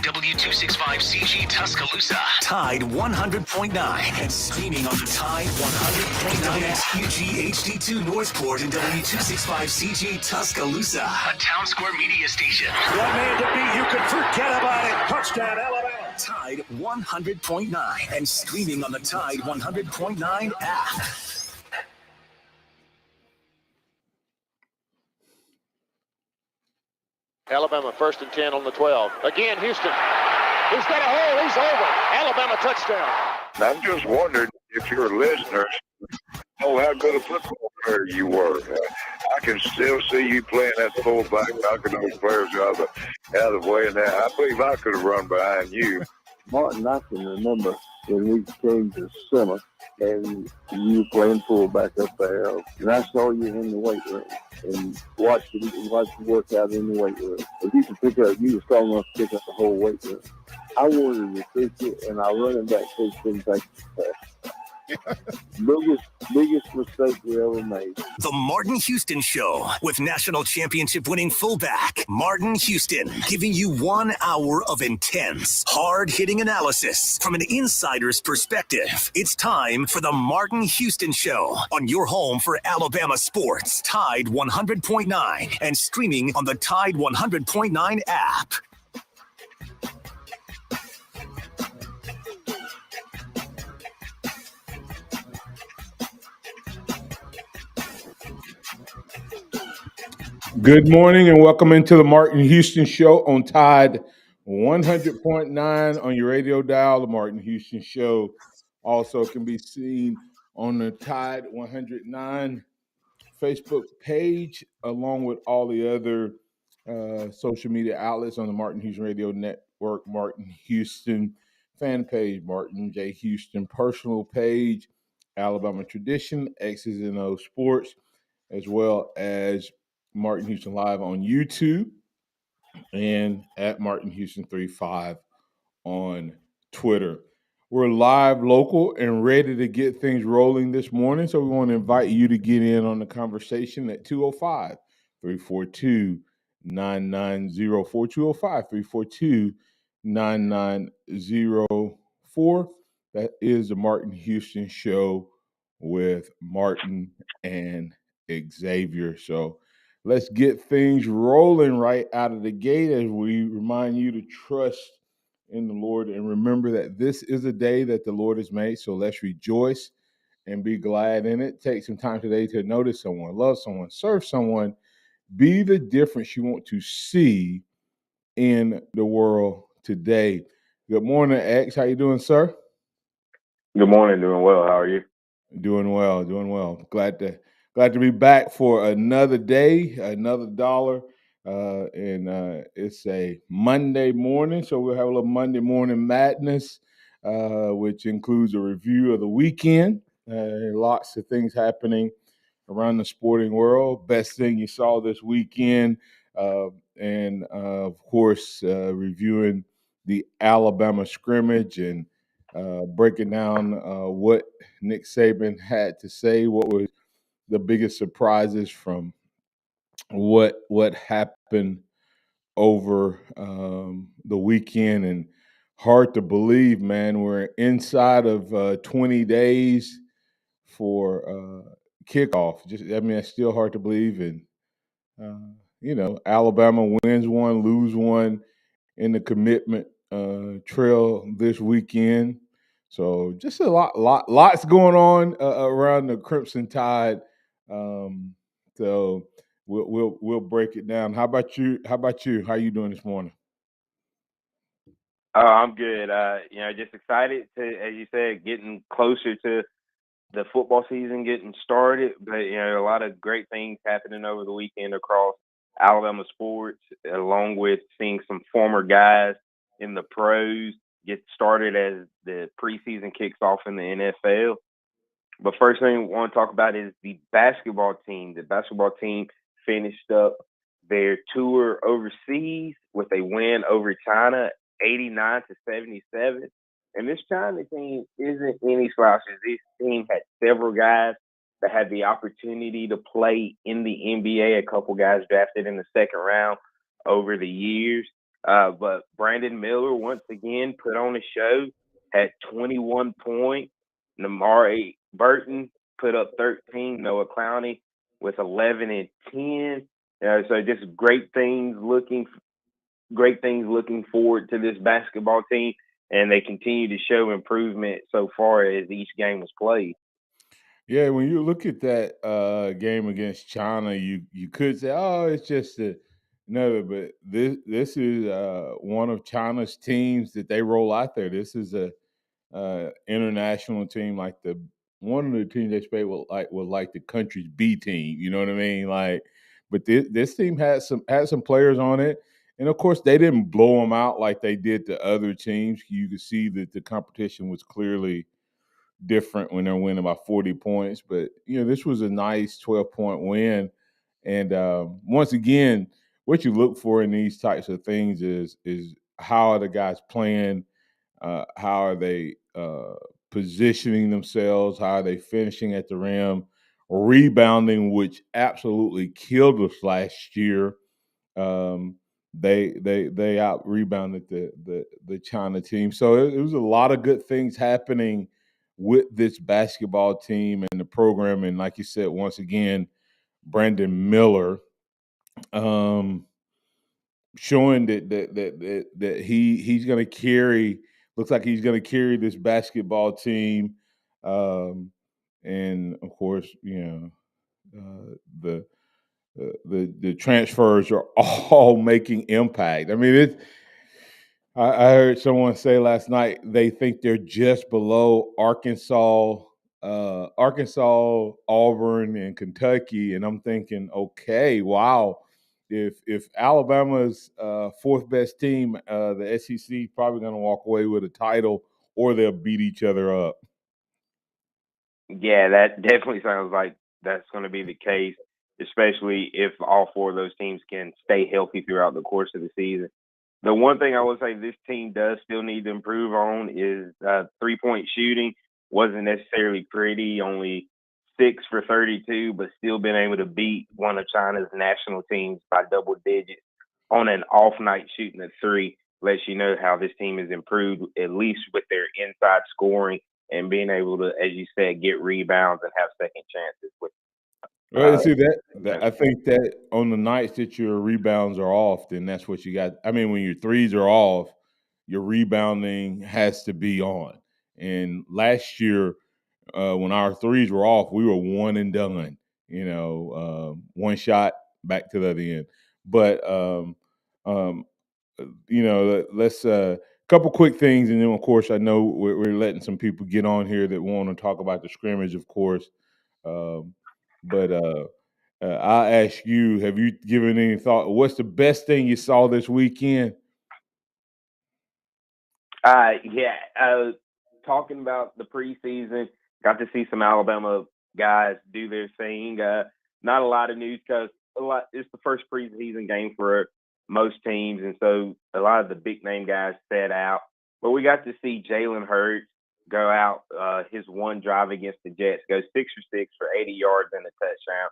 W265CG Tuscaloosa, Tide 100.9, and streaming on the Tide 100.9 SQG HD2 Northport and W265CG Tuscaloosa, a Town Square media station. One man to beat, you can forget about it. Touchdown, Alabama. Tide 100.9, and streaming on the Tide 100.9 app. Alabama 1st and 10 on the 12. Again, Houston. He's got a hole. He's over. Alabama touchdown. I'm just wondering if your listeners know how good a football player you were. I can still see you playing that fullback, knocking those players out of the way. And I believe I could have run behind you. Martin, I can remember when we came to summer and you playing fullback up there. And I saw you in the weight room and watched you work out in the weight room. If you were strong enough to pick up the whole weight room. I wanted to fix it, and our running back coach didn't take it. biggest mistake we ever made. The Martin Houston Show with national championship winning fullback Martin Houston, giving you 1 hour of intense, hard-hitting analysis from an insider's perspective. It's time for the Martin Houston Show on your home for Alabama sports, Tide 100.9, and streaming on the Tide 100.9 app. Good morning and welcome into the Martin Houston Show on Tide 100.9 on your radio dial. The Martin Houston Show also can be seen on the Tide 109 Facebook page, along with all the other social media outlets on the Martin Houston Radio Network, Martin Houston fan page, Martin J. Houston personal page, Alabama Tradition, X's and O Sports, as well as Martin Houston Live on YouTube and at Martin Houston 35 on Twitter. We're live, local, and ready to get things rolling this morning. So we want to invite you to get in on the conversation at 205-342-9904, 205-342-9904. That is the Martin Houston Show with Martin and Xavier. So let's get things rolling right out of the gate as we remind you to trust in the Lord and remember that this is a day that the Lord has made. So let's rejoice and be glad in it. Take some time today to notice someone, love someone, serve someone, be the difference you want to see in the world today. Good morning, X. How you doing, sir? Good morning. Doing well. How are you? Doing well. Glad to be back for another day, another dollar. And it's a Monday morning, so we'll have a little Monday morning madness, which includes a review of the weekend. Lots of things happening around the sporting world. Best thing you saw this weekend, and of course, reviewing the Alabama scrimmage and breaking down what Nick Saban had to say, what was the biggest surprises from what happened over the weekend. And hard to believe, man, we're inside of 20 days for kickoff. It's still hard to believe. And, Alabama wins one, lose one in the commitment trail this weekend. So just lots going on around the Crimson Tide. So we'll break it down. How about you? How you doing this morning? I'm good. Just excited to, as you said, getting closer to the football season getting started. But a lot of great things happening over the weekend across Alabama sports, along with seeing some former guys in the pros get started as the preseason kicks off in the NFL. But first thing we want to talk about is the basketball team. The basketball team finished up their tour overseas with a win over China, 89-77. And this China team isn't any slouches. This team had several guys that had the opportunity to play in the NBA, a couple guys drafted in the second round over the years. But Brandon Miller once again put on a show, had 21 points. Namari Burton put up 13. Noah Clowney with 11 and 10. So just great things looking forward to this basketball team, and they continue to show improvement so far as each game was played. Yeah, when you look at that game against China, you could say, "Oh, it's just another." But this is one of China's teams that they roll out there. This is a international team, like one of the teams they played was like the country's B team. You know what I mean? Like, but this team had some players on it, and of course they didn't blow them out like they did the other teams. You could see that the competition was clearly different when they're winning by 40 points. But this was a nice 12-point win, and once again, what you look for in these types of things is how are the guys playing. How are they positioning themselves? How are they finishing at the rim? Rebounding, which absolutely killed us last year. They out rebounded the China team. So it was a lot of good things happening with this basketball team and the program. And like you said, once again, Brandon Miller. Showing that he's going to carry. Looks like he's going to carry this basketball team, and of course, the the transfers are all making impact. I mean, I heard someone say last night they think they're just below Arkansas, Auburn, and Kentucky, and I'm thinking, okay, wow. If Alabama's fourth best team, the SEC probably going to walk away with a title, or they'll beat each other up. Yeah, that definitely sounds like that's going to be the case, especially if all four of those teams can stay healthy throughout the course of the season. The one thing I would say this team does still need to improve on is 3-point shooting. Wasn't necessarily pretty, only 6 for 32, but still been able to beat one of China's national teams by double digits on an off night shooting a three. Lets you know how this team has improved, at least with their inside scoring and being able to, as you said, get rebounds and have second chances. Well, you see that I think that on the nights that your rebounds are off, then that's what you got. I mean, when your threes are off, your rebounding has to be on. And last year, when our threes were off, we were one and done. One shot back to the other end. But um, let's couple quick things, and then of course I know we're letting some people get on here that want to talk about the scrimmage, of course. Um, but I'll ask you: have you given any thought? What's the best thing you saw this weekend? Talking about the preseason, got to see some Alabama guys do their thing. Not a lot of news because it's the first preseason game for most teams, and so a lot of the big name guys sat out. But we got to see Jalen Hurts go out his one drive against the Jets, go 6 for 6 for 80 yards and a touchdown.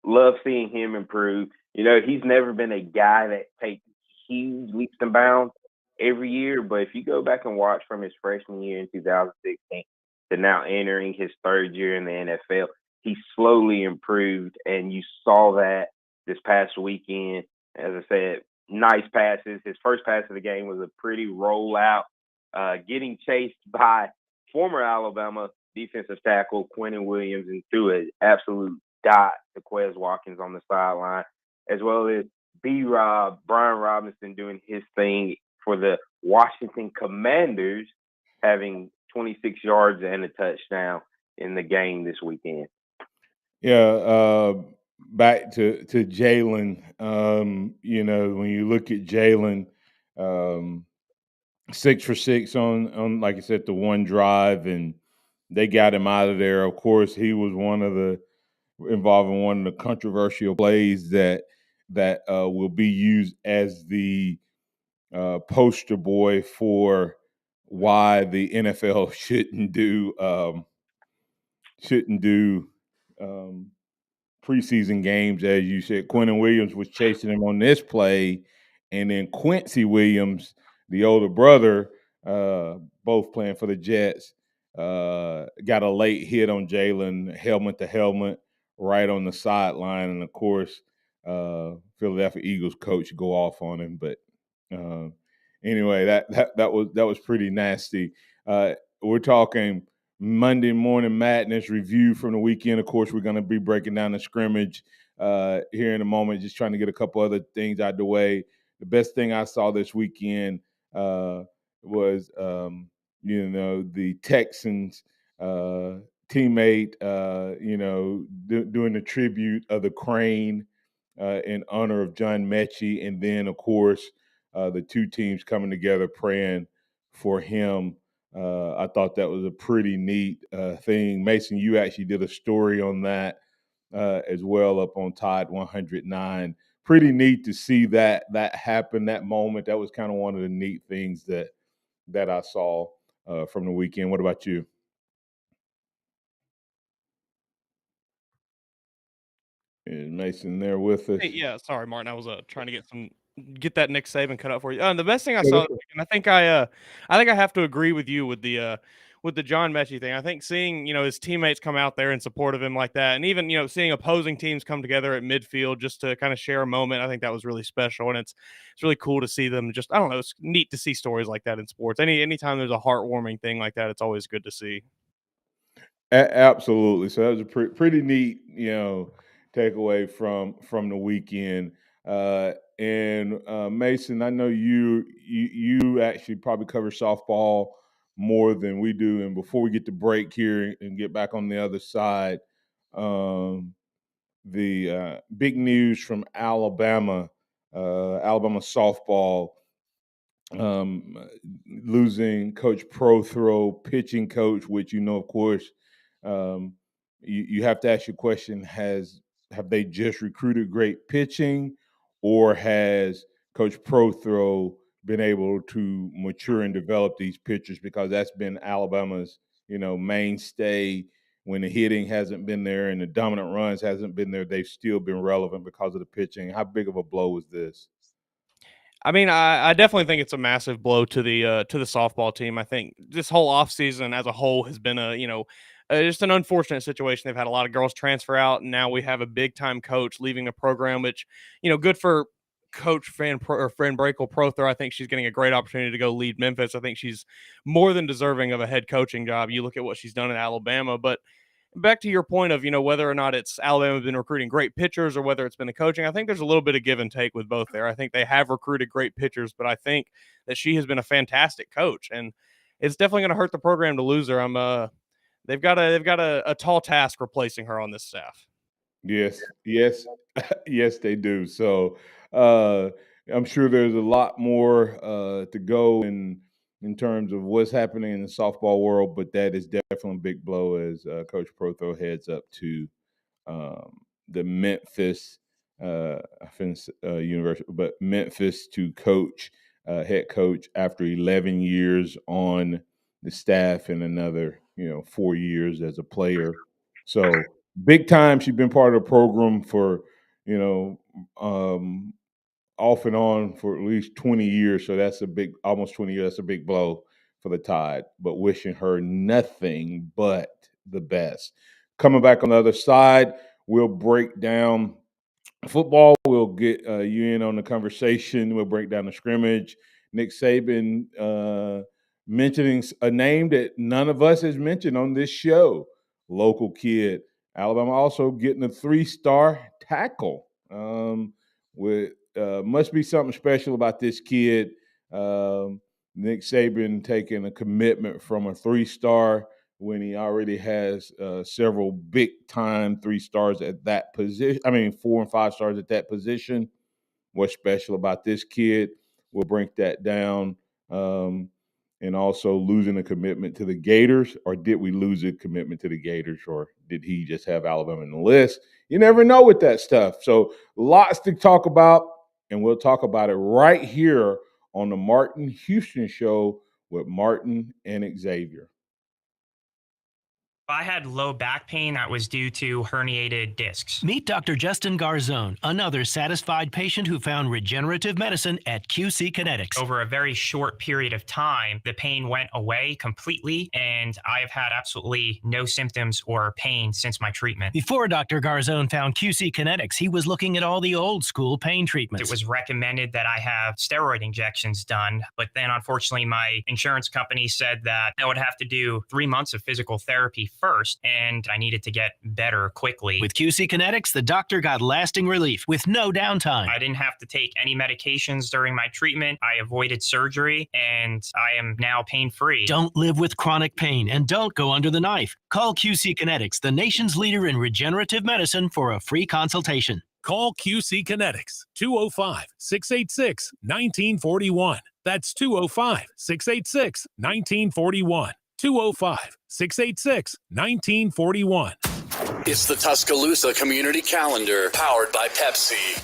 Love seeing him improve. He's never been a guy that takes huge leaps and bounds every year, but if you go back and watch from his freshman year in 2016 to now entering his third year in the NFL, he slowly improved, and you saw that this past weekend. As I said, nice passes. His first pass of the game was a pretty rollout, getting chased by former Alabama defensive tackle Quentin Williams and threw an absolute dot to Quez Watkins on the sideline, as well as B-Rob, Brian Robinson doing his thing for the Washington Commanders, having 26 yards and a touchdown in the game this weekend. Yeah, back to Jalen. When you look at Jalen, 6 for 6 on like I said, the one drive, and they got him out of there. Of course, he was involved in one of the controversial plays that will be used as the poster boy for why the NFL shouldn't do preseason games. As you said, Quentin Williams was chasing him on this play, and then Quincy Williams, the older brother, both playing for the Jets, got a late hit on Jalen, helmet to helmet, right on the sideline, and of course, Philadelphia Eagles coach go off on him. But anyway, that was pretty nasty. We're talking Monday Morning Madness review from the weekend. Of course, we're going to be breaking down the scrimmage here in a moment, just trying to get a couple other things out of the way. The best thing I saw this weekend was, the Texans teammate, doing the tribute of the crane in honor of John Mechie. And then, of course, the two teams coming together praying for him. I thought that was a pretty neat thing. Mason, you actually did a story on that as well up on Tide 109. Pretty neat to see that happen, that moment. That was kind of one of the neat things that I saw from the weekend. What about you? Is Mason there with us? Hey, yeah, sorry, Martin. I was trying to get that Nick Saban cut out for you. The best thing I saw, and I think I have to agree with you with the John Mechie thing. I think seeing his teammates come out there in support of him like that, and even seeing opposing teams come together at midfield just to kind of share a moment. I think that was really special, and it's really cool to see them. Just I don't know, it's neat to see stories like that in sports. Anytime there's a heartwarming thing like that, it's always good to see. Absolutely. So that was a pretty neat, takeaway from the weekend. And Mason, I know you actually probably cover softball more than we do. And before we get to break here and get back on the other side, the big news from Alabama, Alabama softball, um, losing Coach Prothrow, pitching coach, which of course, um, you have to ask your question: have they just recruited great pitching, or has Coach Prothrow been able to mature and develop these pitchers? Because that's been Alabama's mainstay. When the hitting hasn't been there and the dominant runs hasn't been there, they've still been relevant because of the pitching. How big of a blow was this? I mean, I definitely think it's a massive blow to the softball team. I think this whole offseason as a whole has been just an unfortunate situation. They've had a lot of girls transfer out, and now we have a big time coach leaving the program, which good for Coach Fran Brakel Prothro. I think she's getting a great opportunity to go lead Memphis. I think she's more than deserving of a head coaching job. You look at what she's done in Alabama, but back to your point of whether or not it's Alabama's been recruiting great pitchers or whether it's been the coaching, I think there's a little bit of give and take with both there. I think they have recruited great pitchers, but I think that she has been a fantastic coach, and it's definitely going to hurt the program to lose her. They've got a tall task replacing her on this staff. Yes, yes, yes, they do. So uh, I'm sure there's a lot more to go in terms of what's happening in the softball world, but that is definitely a big blow as Coach Prothrow heads up to the Memphis University, but Memphis to coach, head coach after 11 years on the staff and another 4 years as a player. So big time. She's been part of the program for you know off and on for at least 20 years. So that's almost 20 years. That's a big blow for the Tide, but wishing her nothing but the best. Coming back on the other side, we'll break down football. We'll get you in on the conversation. We'll break down the scrimmage. Nick Saban mentioning a name that none of us has mentioned on this show. Local kid. Alabama also getting a 3-star tackle. With must be something special about this kid. Nick Saban taking a commitment from a 3-star when he already has several big-time 3-stars at that position. I mean, 4 and 5 stars at that position. What's special about this kid? We'll break that down. And also losing a commitment to the Gators, or did we lose a commitment to the Gators, or did he just have Alabama in the list? You never know with that stuff. So lots to talk about, and we'll talk about it right here on the Martin Houston Show with Martin and Xavier. I had low back pain that was due to herniated discs. Meet Dr. Justin Garzone, another satisfied patient who found regenerative medicine at QC Kinetics. Over a very short period of time, the pain went away completely, and I've had absolutely no symptoms or pain since my treatment. Before Dr. Garzone found QC Kinetics, he was looking at all the old school pain treatments. It was recommended that I have steroid injections done, but then unfortunately my insurance company said that I would have to do 3 months of physical therapy first, and I needed to get better quickly. With QC Kinetics, the doctor got lasting relief with no downtime. I didn't have to take any medications during my treatment. I avoided surgery, and I am now pain-free. Don't live with chronic pain, and don't go under the knife. Call QC Kinetics, the nation's leader in regenerative medicine, for a free consultation. Call QC Kinetics, 205-686-1941. That's 205-686-1941. 205-686-1941. It's the Tuscaloosa Community Calendar, powered by Pepsi.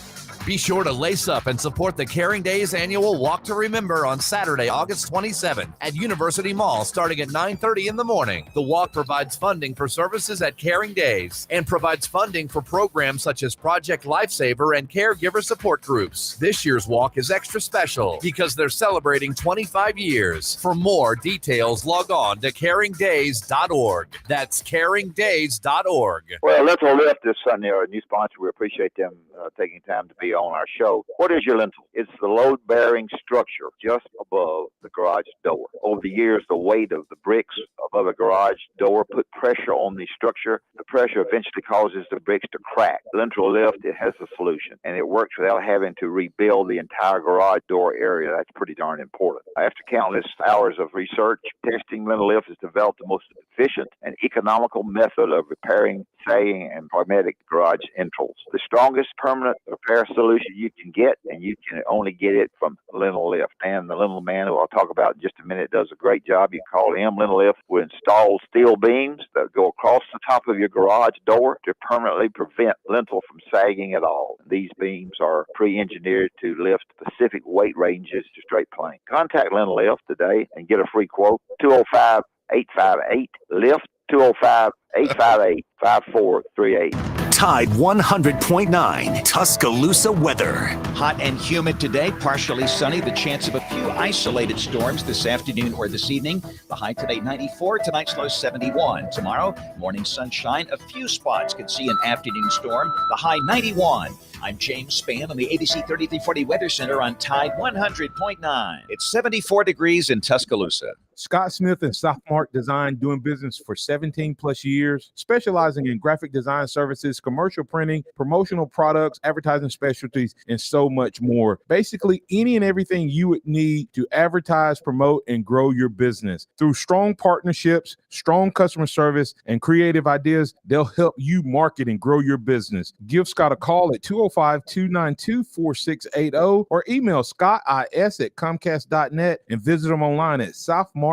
Be sure to lace up and support the Caring Days annual Walk to Remember on Saturday, August 27th at University Mall starting at 9:30 in the morning. The walk provides funding for services at Caring Days and provides funding for programs such as Project Lifesaver and caregiver support groups. This year's walk is extra special because they're celebrating 25 years. For more details, log on to caringdays.org. That's caringdays.org. Well, Lentil Lift this Sunday are a new sponsor. We appreciate them taking time to be on our show. What is your lintel? It's the load-bearing structure just above the garage door. Over the years, the weight of the bricks above a garage door put pressure on the structure. The pressure eventually causes the bricks to crack. Lentil Lift, it has a solution, and it works without having to rebuild the entire garage door area. That's pretty darn important. After countless hours of research, testing, Lentil Lift has developed the most efficient and economical method of repairing sagging and hermetic garage entrals. The strongest permanent repair solution you can get, and you can only get it from Lentil Lift. And the Lentil man, who I'll talk about in just a minute, does a great job. You can call him. Lentil Lift will install steel beams that go across the top of your garage door to permanently prevent lintel from sagging at all. These beams are pre-engineered to lift specific weight ranges to straight plane. Contact Lentil Lift today and get a free quote. 205-858-LIFT, 205-858-5438. Tide 100.9 Tuscaloosa weather. Hot and humid today, partially sunny. The chance of a few isolated storms this afternoon or this evening. The high today 94, tonight's low 71. Tomorrow, morning sunshine. A few spots could see an afternoon storm. The high 91. I'm James Spann on the ABC 3340 Weather Center on Tide 100.9. It's 74 degrees in Tuscaloosa. Scott Smith and Softmark Design, doing business for 17 plus years, specializing in graphic design services, commercial printing, promotional products, advertising specialties, and so much more. Basically, any and everything you would need to advertise, promote, and grow your business. Through strong partnerships, strong customer service, and creative ideas, they'll help you market and grow your business. Give Scott a call at 205-292-4680 or email scottis@comcast.net and visit them online at softmarkdesign.com.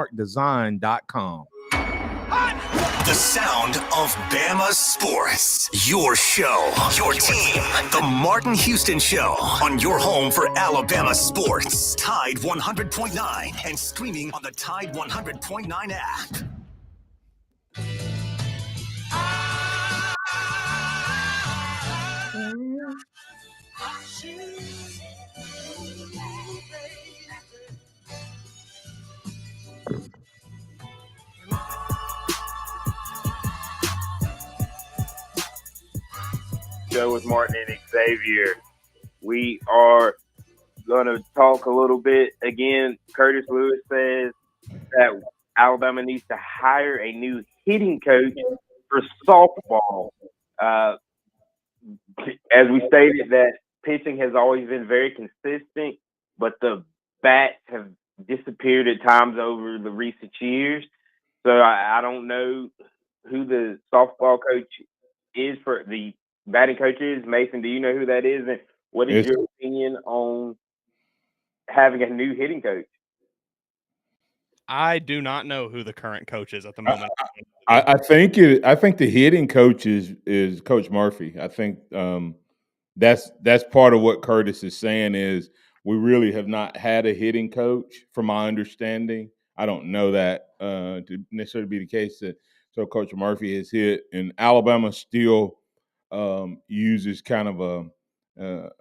The sound of Bama sports. Your show, your team. The Martin Houston Show on your home for Alabama sports. Tide 100.9 and streaming on the Tide 100.9 app. Show with Martin and Xavier. We are going to talk a little bit. Again, Curtis Lewis says that Alabama needs to hire a new hitting coach for softball. As we stated, that pitching has always been very consistent, but the bats have disappeared at times over the recent years. So I don't know who the softball coach is for the batting coach is. Mason, do you know who that is? And what is your opinion on having a new hitting coach? I do not know who the current coach is at the moment. I think the hitting coach is Coach Murphy. I think that's part of what Curtis is saying is we really have not had a hitting coach, from my understanding. I don't know that to necessarily be the case. So Coach Murphy has hit, and Alabama still uses kind of the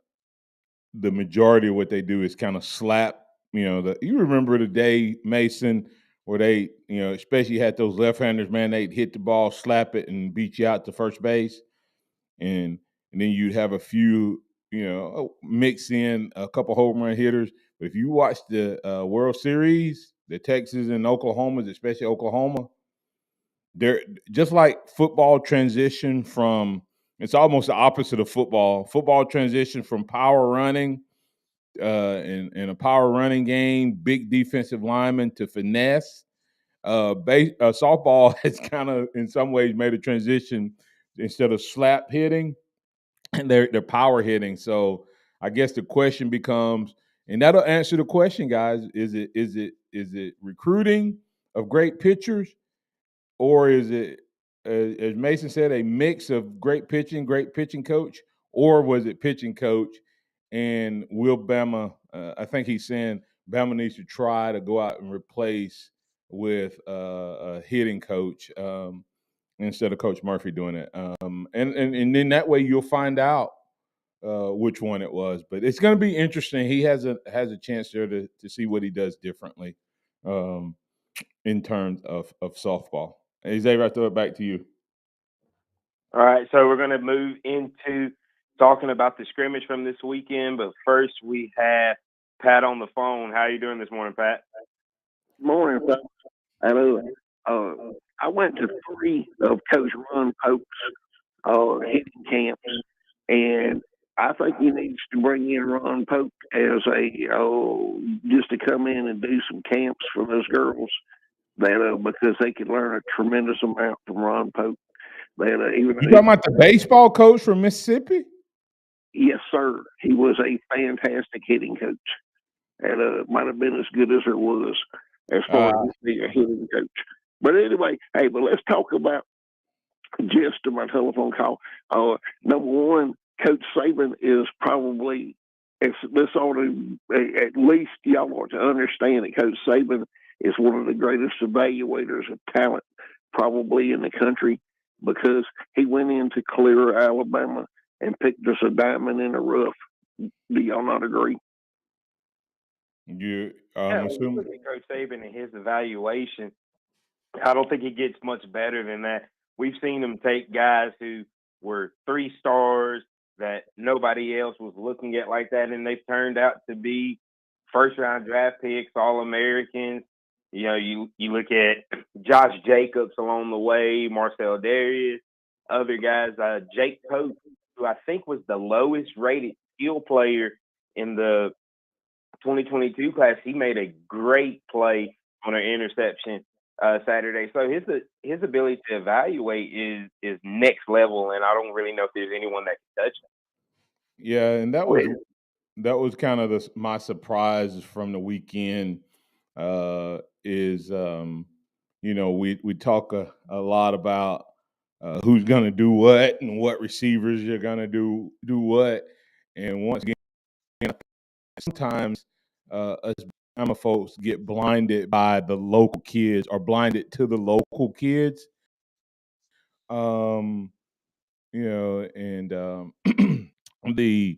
majority of what they do is kind of slap. You remember the day, Mason, where they, especially had those left-handers, man, they'd hit the ball, slap it, and beat you out to first base. And then you'd have a few, mix in a couple home run hitters. But if you watch the World Series, the Texas and Oklahomas, especially Oklahoma, they're just like football transition from, it's almost the opposite of football. Football transition from power running in a power running game, big defensive lineman to finesse. Softball has kind of, in some ways, made a transition instead of slap hitting, and they're power hitting. So I guess the question becomes, and that'll answer the question, guys: is it recruiting of great pitchers, or is it, as Mason said, a mix of great pitching coach, or was it pitching coach? And will Bama? I think he's saying Bama needs to try to go out and replace with a hitting coach instead of Coach Murphy doing it. And then that way you'll find out which one it was. But it's going to be interesting. He has a chance there to see what he does differently in terms of softball. Hey, Xavier, I throw it back to you. All right, so we're going to move into talking about the scrimmage from this weekend. But first, we have Pat on the phone. How are you doing this morning, Pat? Morning, Pat. Hello. I went to 3 of Coach Ron Pope's hitting camps, and I think he needs to bring in Ron Pope as just to come in and do some camps for those girls, because they could learn a tremendous amount from Ron Pope. You talking about the baseball coach from Mississippi? Yes, sir. He was a fantastic hitting coach, and might have been as good as there was as far as being a hitting coach. But anyway, let's talk about gist of my telephone call. Number one, Coach Saban is probably, at least y'all ought to understand that Coach Saban is one of the greatest evaluators of talent probably in the country, because he went into Clear, Alabama, and picked us a diamond in the rough. Do y'all not agree? Yeah, assuming Coach Saban and his evaluation, I don't think it gets much better than that. We've seen him take guys who were 3 stars that nobody else was looking at like that, and they've turned out to be first-round draft picks, All-Americans. You look at Josh Jacobs along the way, Marcel Darius, other guys, Jake Pope, who I think was the lowest-rated skill player in the 2022 class. He made a great play on an interception Saturday. So his ability to evaluate is next level, and I don't really know if there's anyone that can touch him. Yeah, and that was kind of my surprise from the weekend. We talk a lot about who's going to do what and what receivers you're going to do what, and once again, sometimes us Bama folks get blinded by the local kids, or blinded to the local kids. And the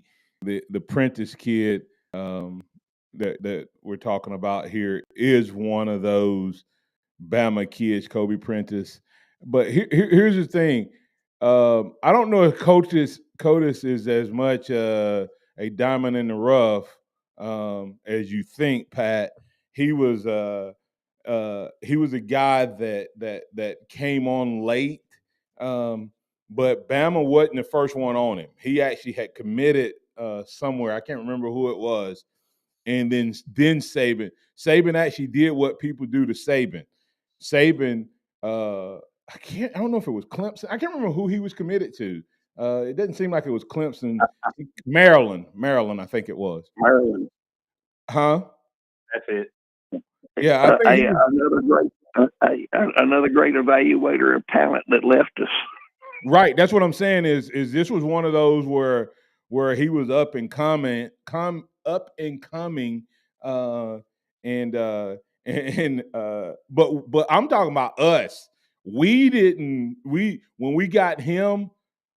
Prentice kid that we're talking about here is one of those Bama kids, Kobe Prentice. But here's the thing: I don't know if Cotis is as much a diamond in the rough as you think, Pat. He was a guy that came on late, but Bama wasn't the first one on him. He actually had committed somewhere. I can't remember who it was. And then Saban actually did what people do to Saban. Saban, I don't know if it was Clemson. I can't remember who he was committed to. It doesn't seem like it was Clemson. Maryland, I think it was. Maryland. Huh? That's it. Yeah, I think another great evaluator of talent that left us. Right. That's what I'm saying is this was one of those where he was up and coming, but I'm talking about us. when we got him,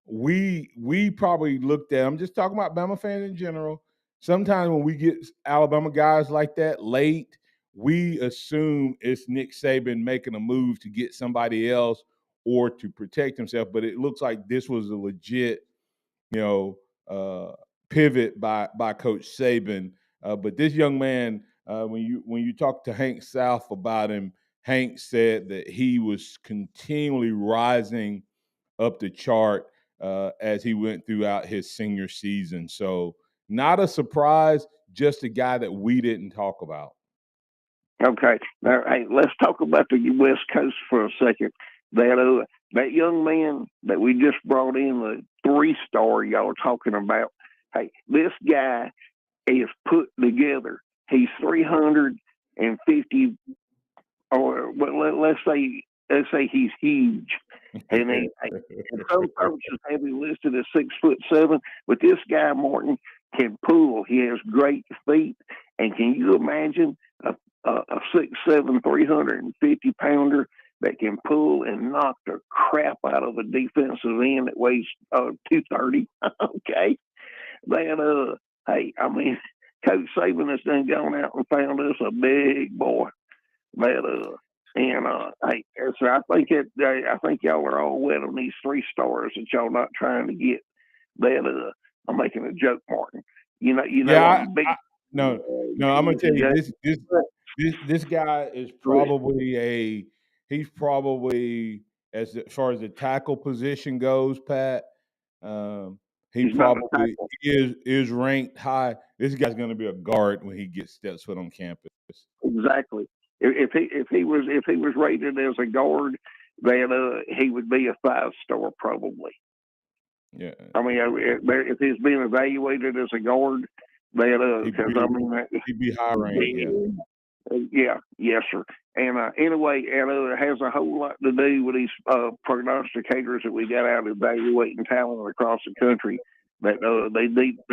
we probably looked at. I'm just talking about Bama fans in general. Sometimes when we get Alabama guys like that late, we assume it's Nick Saban making a move to get somebody else or to protect himself. But it looks like this was a legit, pivot by Coach Saban. But this young man, when you talk to Hank South about him, Hank said that he was continually rising up the chart as he went throughout his senior season. So not a surprise, just a guy that we didn't talk about. Okay. Now, hey, let's talk about the West Coast for a second. That young man that we just brought in, the 3-star y'all are talking about, hey, this guy is put together. He's 350, or well, let's say he's huge. And some coaches have him listed as 6'7", but this guy Martin can pull. He has great feet, and can you imagine a 6'7", 350-pounder that can pull and knock the crap out of a defensive end that weighs 230? Okay, hey, I mean, Coach Saban has done gone out and found us a big boy. Hey, so I think y'all are all wet on these 3 stars that y'all not trying to get. I'm making a joke, Martin. I'm big. No, I'm gonna tell you this guy is probably he's probably as far as the tackle position goes, Pat. He probably is ranked high. This guy's going to be a guard when he steps foot on campus. Exactly. If he was rated as a guard, then he would be a 5-star probably. Yeah. I mean, if he's being evaluated as a guard, then he'd be high ranked. Yeah. Yes, sir. And anyway, it has a whole lot to do with these prognosticators that we got out evaluating talent across the country. That they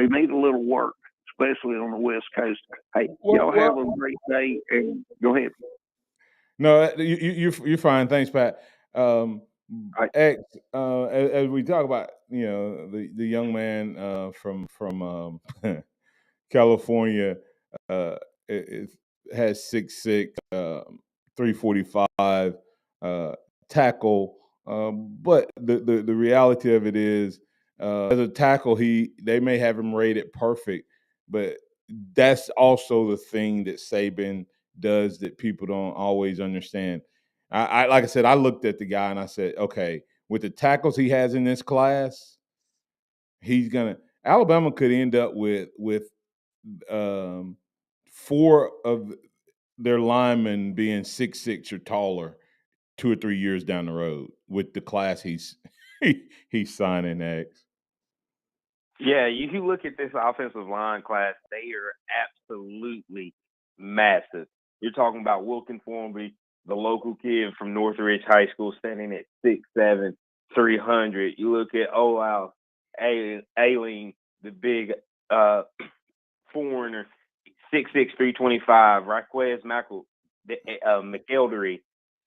need a little work, especially on the West Coast. Hey, y'all have a great day, and go ahead. No, you're fine. Thanks, Pat. X, as we talk about, the young man from California has 6'6", 345 tackle. But the reality of it is, as a tackle, they may have him rated perfect, but that's also the thing that Saban does that people don't always understand. I like I said, I looked at the guy and I said, okay, with the tackles he has in this class, Alabama could end up with 4 of their linemen being 6'6" or taller 2 or 3 years down the road with the class he's signing next. Yeah, you look at this offensive line class, they are absolutely massive. You're talking about Wilkin Formby, the local kid from Northridge High School, standing at 6'7", 300. You look at Aileen, the big foreigner, 6'6", 325. Raquez McElderry,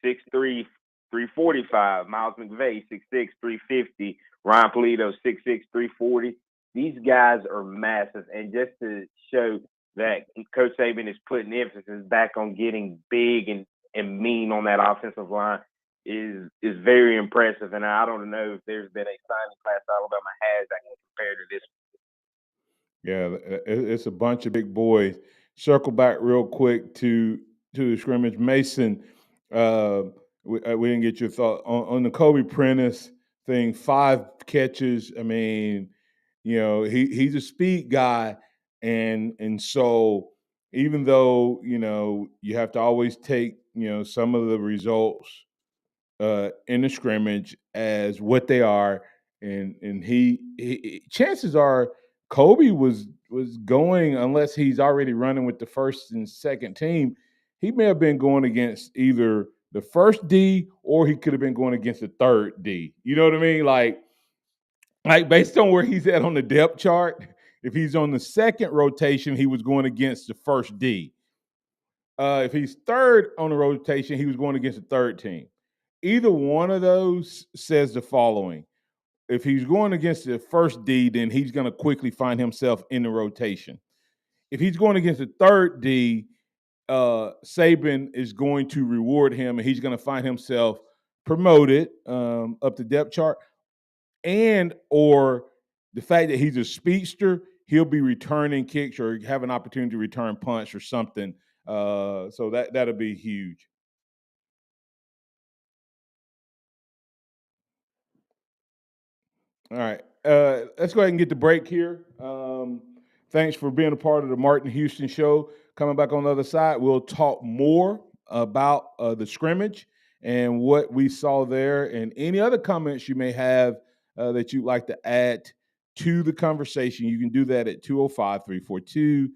6'3", 345. Miles McVeigh, 6'6", 350. Ryan Polito, 6'6", 340. These guys are massive. And just to show that Coach Saban is putting emphasis back on getting big and mean on that offensive line is very impressive. And I don't know if there's been a signing class Alabama has that can compare to this. Yeah, it's a bunch of big boys. Circle back real quick to the scrimmage. Mason, we didn't get your thought on the Kobe Prentice thing. 5 catches. I mean, he's a speed guy, and so even though you have to always take some of the results in the scrimmage as what they are, and he chances are Kobe was going, unless he's already running with the first and second team, he may have been going against either the first D or he could have been going against the third D. You know what I mean? Like based on where he's at on the depth chart, if he's on the second rotation, he was going against the first D. If he's third on the rotation, he was going against the third team. either one of those says the following. If he's going against the first D, then he's going to quickly find himself in the rotation. If he's going against the third D, Saban is going to reward him, and he's going to find himself promoted up the depth chart. And or the fact that he's a speedster, he'll be returning kicks or have an opportunity to return punts or something. So that'll be huge. All right. Let's go ahead and get the break here. Thanks for being a part of the Martin Houston Show. Coming back on the other side, we'll talk more about the scrimmage and what we saw there and any other comments you may have that you'd like to add to the conversation. You can do that at 205-342-9904,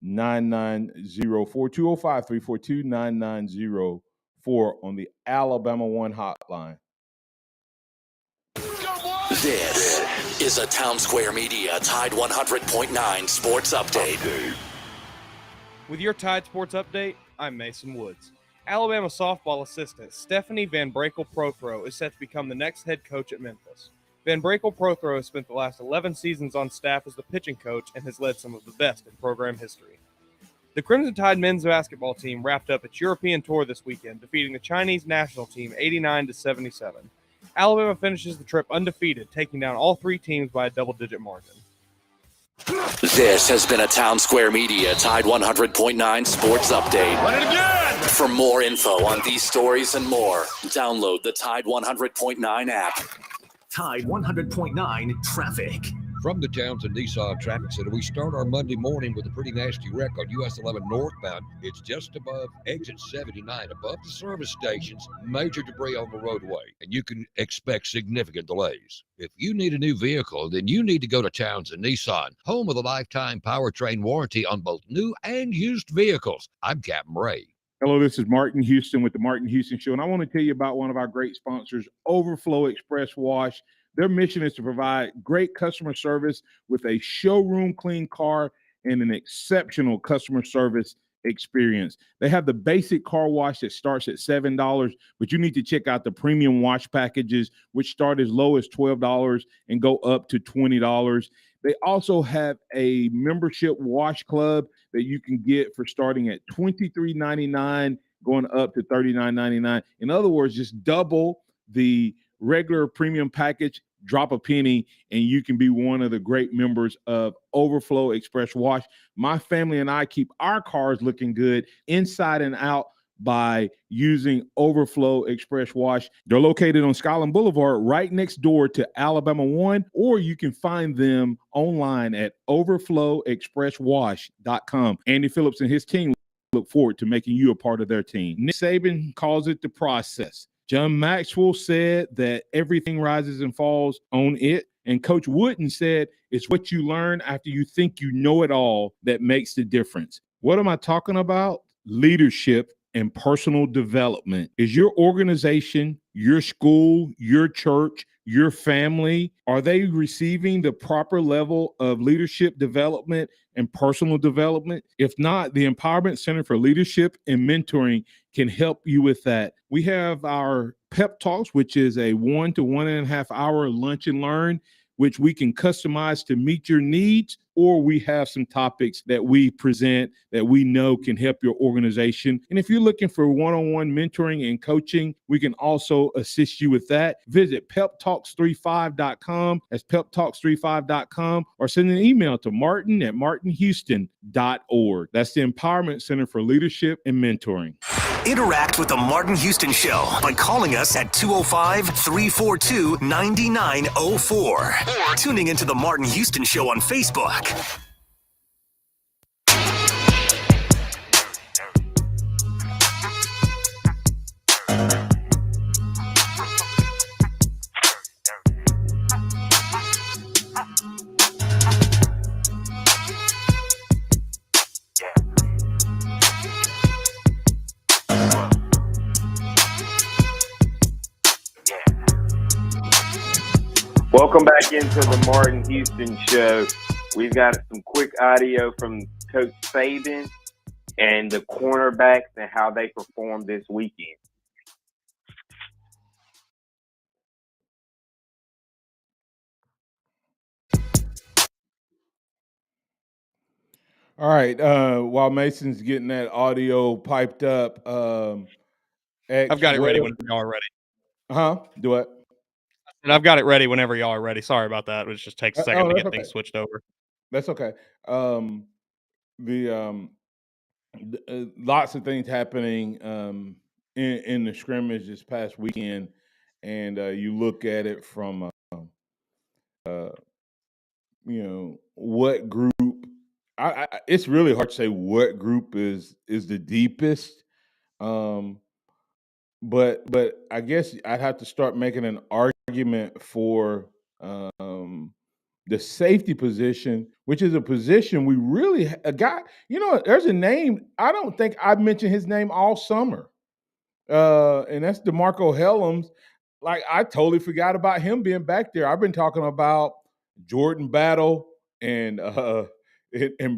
205-342-9904 on the Alabama One hotline. This is a Town Square Media Tide 100.9 Sports Update. With your Tide Sports Update, I'm Mason Woods. Alabama softball assistant Stephanie Van Brakel-Prothro is set to become the next head coach at Memphis. Van Brakel-Prothro has spent the last 11 seasons on staff as the pitching coach and has led some of the best in program history. The Crimson Tide men's basketball team wrapped up its European tour this weekend, defeating the Chinese national team 89-77. Alabama finishes the trip undefeated, taking down all three teams by a double-digit margin. This has been a Town Square Media Tide 100.9 Sports Update. Run it again! For more info on these stories and more, download the Tide 100.9 app. Tide 100.9 Traffic. From the Townsend Nissan Traffic Center, we start our Monday morning with a pretty nasty wreck on US 11 northbound. It's just above exit 79, above the service stations. Major debris on the roadway, and you can expect significant delays. If you need a new vehicle, then you need to go to Townsend Nissan, home of a lifetime powertrain warranty on both new and used vehicles. I'm Captain Ray. Hello, this is Martin Houston with the Martin Houston Show, and I want to tell you about one of our great sponsors, Overflow Express Wash. Their mission is to provide great customer service with a showroom clean car and an exceptional customer service experience. They have the basic car wash that starts at $7, but you need to check out the premium wash packages, which start as low as $12 and go up to $20. They also have a membership wash club that you can get for starting at $23.99, going up to $39.99. In other words, just double the regular premium package, drop a penny, and you can be one of the great members of Overflow Express Wash. My family and I keep our cars looking good inside and out by using Overflow Express Wash. They're located on Skyland Boulevard right next door to Alabama One, or you can find them online at overflowexpresswash.com. Andy Phillips and his team look forward to making you a part of their team. Nick Saban calls it the process. John Maxwell said that everything rises and falls on it. And Coach Wooden said it's what you learn after you think you know it all that makes the difference. What am I talking about? Leadership and personal development. Is your organization, your school, your church, your family, are they receiving the proper level of leadership development and personal development? If not, the Empowerment Center for Leadership and Mentoring can help you with that. We have our Pep Talks, which is a 1 to 1.5 hour lunch and learn, which we can customize to meet your needs, or we have some topics that we present that we know can help your organization. And if you're looking for one-on-one mentoring and coaching, we can also assist you with that. Visit peptalks35.com. That's peptalks35.com, or send an email to martin@martinhouston.org. That's the Empowerment Center for Leadership and Mentoring. Interact with the Martin Houston Show by calling us at 205-342-9904 or tuning into the Martin Houston Show on Facebook. Welcome back into the Martin Houston Show. We've got some quick audio from Coach Saban and the cornerbacks and how they performed this weekend. All right. While Mason's getting that audio piped up, X, I've got it ready whenever y'all are ready. Do what? And I've got it ready whenever y'all are ready. Sorry about that. It just takes a second to get things switched over. That's okay. Lots of things happening in the scrimmage this past weekend, and you look at it from what group. It's really hard to say what group is the deepest. But I guess I'd have to start making an argument for the safety position, which is a position we really a guy. There's a name. I don't think I've mentioned his name all summer, and that's DeMarco Hellams. Like, I totally forgot about him being back there. I've been talking about Jordan Battle and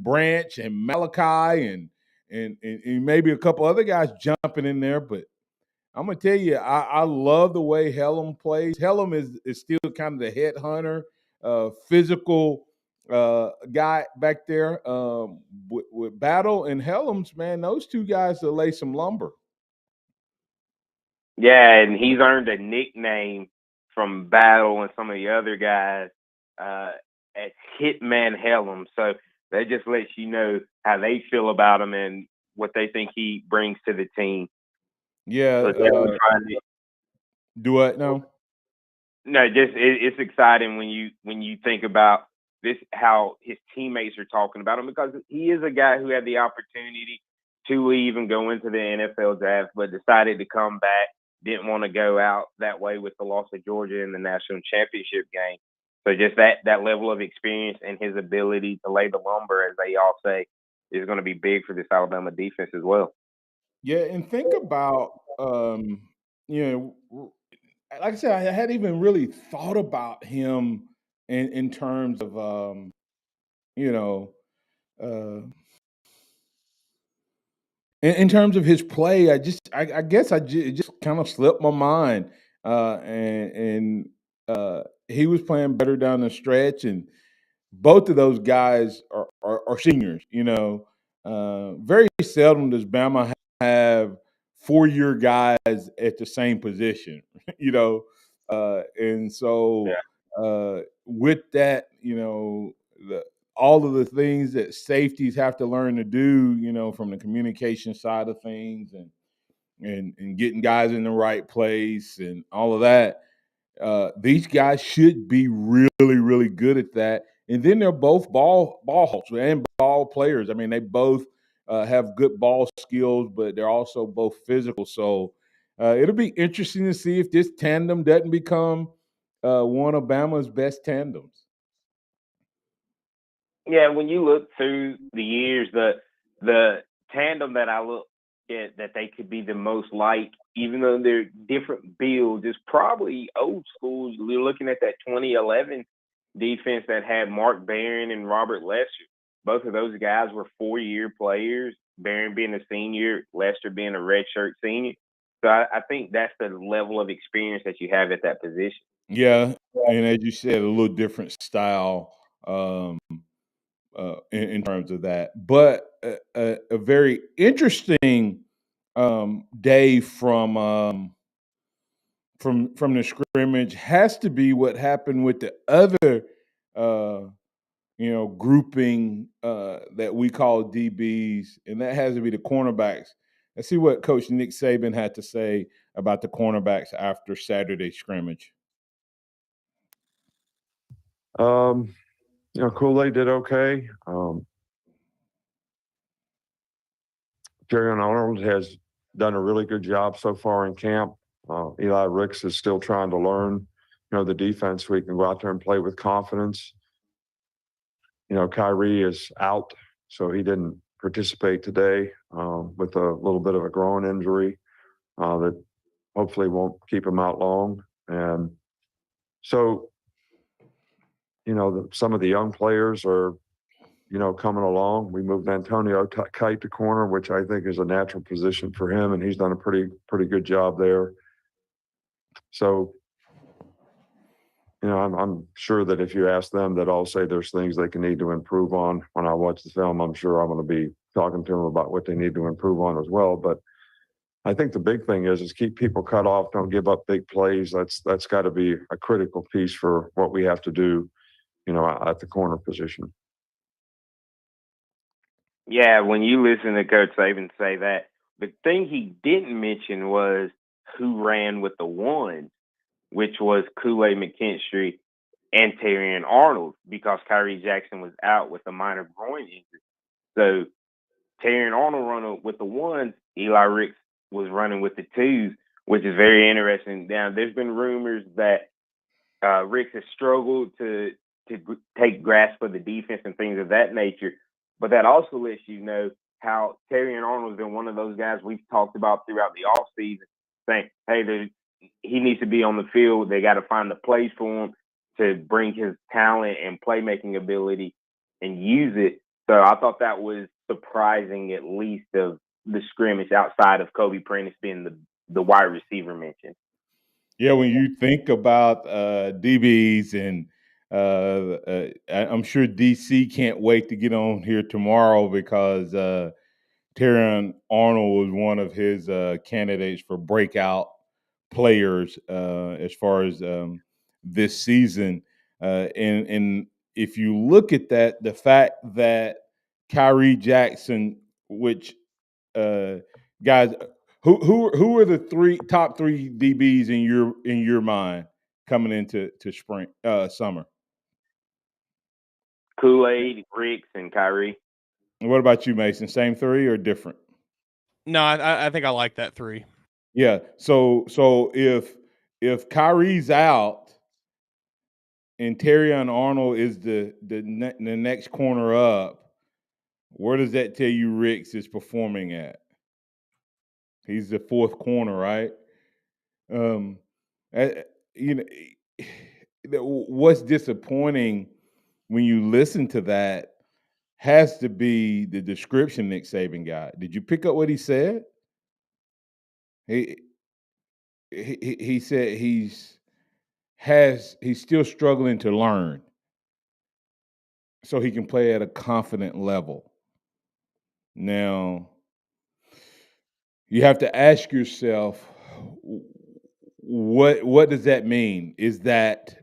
Branch and Malachi and maybe a couple other guys jumping in there, but I'm gonna tell you, I love the way Hellum plays. Hellum is still kind of the head hunter, physical guy back there. With Battle and Hellums, man, those two guys will lay some lumber. Yeah, and he's earned a nickname from Battle and some of the other guys as Hitman Hellum. So that just lets you know how they feel about him and what they think he brings to the team. Yeah. So do what now? No, just it's exciting when you think about this, how his teammates are talking about him, because he is a guy who had the opportunity to leave and go into the NFL draft, but decided to come back. Didn't want to go out that way with the loss of Georgia in the national championship game. So just that level of experience and his ability to lay the lumber, as they all say, is going to be big for this Alabama defense as well. Yeah, and think about like I said, I hadn't even really thought about him in terms of in terms of his play. I guess it just kind of slipped my mind, and he was playing better down the stretch, and both of those guys are seniors. Very seldom does Bama have 4-year guys at the same position. And so with that, all of the things that safeties have to learn to do, from the communication side of things and getting guys in the right place and all of that. These guys should be really, really good at that. And then they're both ball hawks and ball players. I mean, they both have good ball skills, but they're also both physical. So it'll be interesting to see if this tandem doesn't become one of Bama's best tandems. Yeah, when you look through the years, the tandem that I look at that they could be the most like, even though they're different builds, is probably old school. You're looking at that 2011 defense that had Mark Barron and Robert Lester. Both of those guys were 4-year players, Barron being a senior, Lester being a redshirt senior. So I think that's the level of experience that you have at that position. Yeah, and as you said, a little different style in terms of that. But a very interesting day from the scrimmage has to be what happened with the other grouping that we call DBs, and that has to be the cornerbacks. Let's see what Coach Nick Saban had to say about the cornerbacks after Saturday's scrimmage. Kool-Aid did okay. Jerry Arnold has done a really good job so far in camp. Eli Ricks is still trying to learn, the defense so he can go out there and play with confidence. Kyrie is out, so he didn't participate today with a little bit of a groin injury that hopefully won't keep him out long. And so, some of the young players are, coming along. We moved Antonio Kite to corner, which I think is a natural position for him, and he's done a pretty good job there. So, I'm sure that if you ask them, that all say there's things they can need to improve on. When I watch the film, I'm sure I'm going to be talking to them about what they need to improve on as well. But I think the big thing is keep people cut off, don't give up big plays. That's got to be a critical piece for what we have to do, at the corner position. Yeah, when you listen to Coach Saban say that, the thing he didn't mention was who ran with the ones, which was Kool-Aid McKinstry and Terrion Arnold, because Kyrie Jackson was out with a minor groin injury. So Terrion Arnold running with the ones, Eli Ricks was running with the twos, which is very interesting. Now, there's been rumors that Ricks has struggled to take grasp of the defense and things of that nature, but that also lets you know how Terrion Arnold has been one of those guys we've talked about throughout the offseason, saying, hey, he needs to be on the field. They got to find the place for him to bring his talent and playmaking ability and use it. So I thought that was surprising, at least, of the scrimmage outside of Kobe Prentice being the wide receiver mentioned. Yeah, when you think about DBs, and I'm sure DC can't wait to get on here tomorrow, because Terrion Arnold was one of his candidates for breakout players as far as this season. And if you look at that, the fact that Kyrie Jackson, which guys, who are the top three DBs in your mind coming into spring summer? Kool-Aid, Ricks, and Kyrie. What about you, Mason? Same three or different? No, I think I like that three. Yeah. So if Kyrie's out and Terrion Arnold is the next corner up, where does that tell you Ricks is performing at? He's the fourth corner, right? What's disappointing when you listen to that has to be the description Nick Saban got. Did you pick up what he said? He said he's still struggling to learn so he can play at a confident level. Now, you have to ask yourself, what does that mean? Is that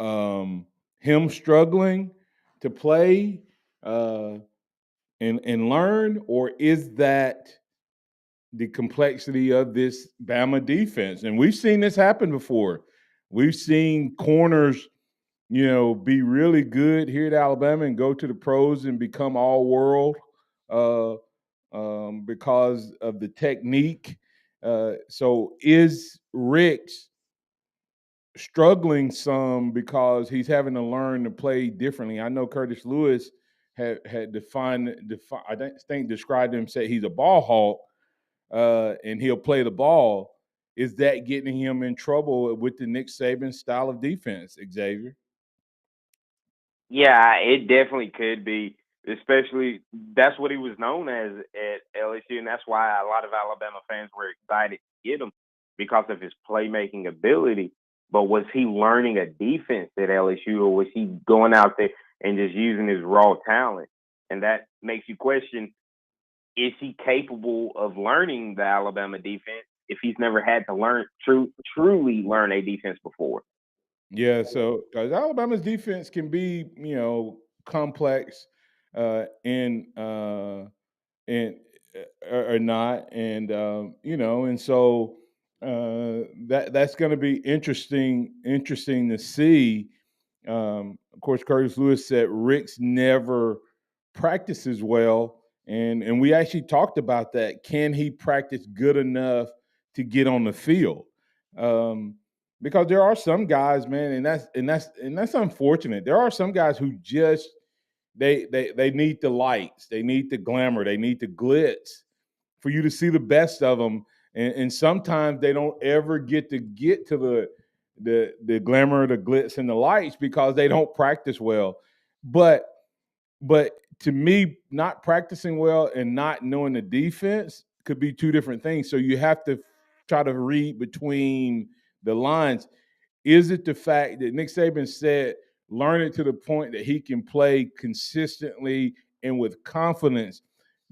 him struggling to play and learn, or is that the complexity of this Bama defense? And we've seen this happen before. We've seen corners, be really good here at Alabama and go to the pros and become all world because of the technique. So is Ricks struggling some because he's having to learn to play differently? I know Curtis Lewis had described him, said he's a ball hawk, and he'll play the ball. Is that getting him in trouble with the Nick Saban style of defense, Xavier? Yeah, it definitely could be. Especially, that's what he was known as at LSU, and that's why a lot of Alabama fans were excited to get him, because of his playmaking ability. But was he learning a defense at LSU, or was he going out there and just using his raw talent? And that makes you question, is he capable of learning the Alabama defense if he's never had to truly learn a defense before? Yeah, so because Alabama's defense can be, complex, and or not, and and so that's going to be interesting to see. Of course, Curtis Lewis said Ricks never practices well, and we actually talked about that. Can he practice good enough to get on the field? Because there are some guys, man, and that's unfortunate. There are some guys who just they need the lights, they need the glamour, they need the glitz for you to see the best of them. And sometimes they don't ever get to the glamour, the glitz, and the lights because they don't practice well. But to me, not practicing well and not knowing the defense could be two different things. So you have to try to read between the lines. Is it the fact that Nick Saban said, learn it to the point that he can play consistently and with confidence?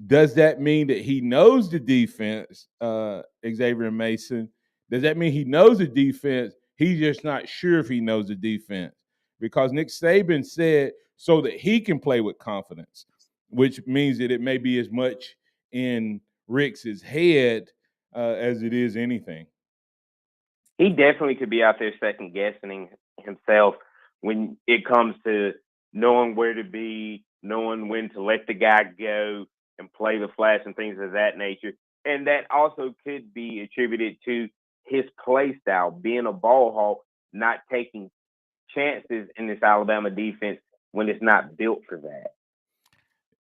Does that mean that he knows the defense, Xavier Mason? Does that mean he knows the defense? He's just not sure if he knows the defense. Because Nick Saban said so that he can play with confidence, which means that it may be as much in Rick's head as it is anything. He definitely could be out there second guessing himself when it comes to knowing where to be, knowing when to let the guy go and play the flash and things of that nature. And that also could be attributed to his play style, being a ball hawk, not taking chances in this Alabama defense when it's not built for that.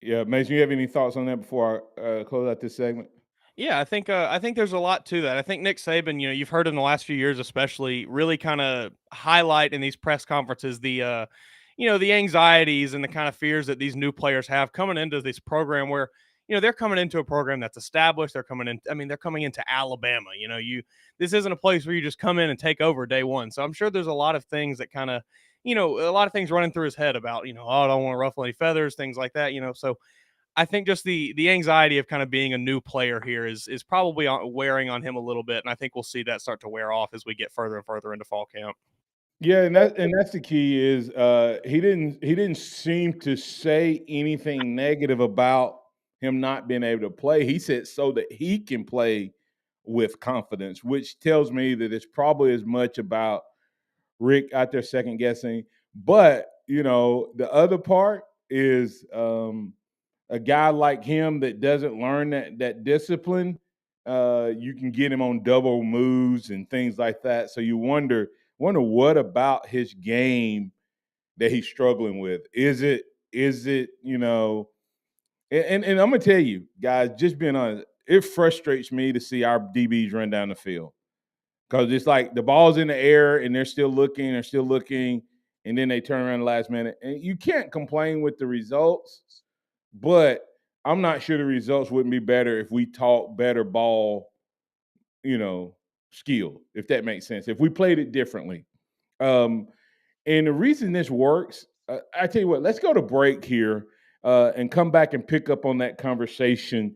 Yeah, Mason, you have any thoughts on that before I close out this segment? Yeah, I think there's a lot to that. I think Nick Saban, you've heard in the last few years, especially, really kind of highlight in these press conferences the the anxieties and the kind of fears that these new players have coming into this program where, they're coming into a program that's established. They're coming into Alabama. This isn't a place where you just come in and take over day one. So I'm sure there's a lot of things that kind of, a lot of things running through his head about, I don't want to ruffle any feathers, things like that, So I think just the anxiety of kind of being a new player here is probably wearing on him a little bit, and I think we'll see that start to wear off as we get further and further into fall camp. Yeah, and that's the key is he didn't seem to say anything negative about him not being able to play. He said so that he can play with confidence, which tells me that it's probably as much about Rick out there second guessing. But the other part is a guy like him that doesn't learn that discipline, you can get him on double moves and things like that. So you wonder what about his game that he's struggling with? Is it and I'm gonna tell you, guys, just being honest, it frustrates me to see our DBs run down the field. Because it's like the ball's in the air and they're still looking, and then they turn around the last minute. And you can't complain with the results. But I'm not sure the results wouldn't be better if we taught better ball, skill, if that makes sense. If we played it differently. And the reason this works, I tell you what, let's go to break here and come back and pick up on that conversation.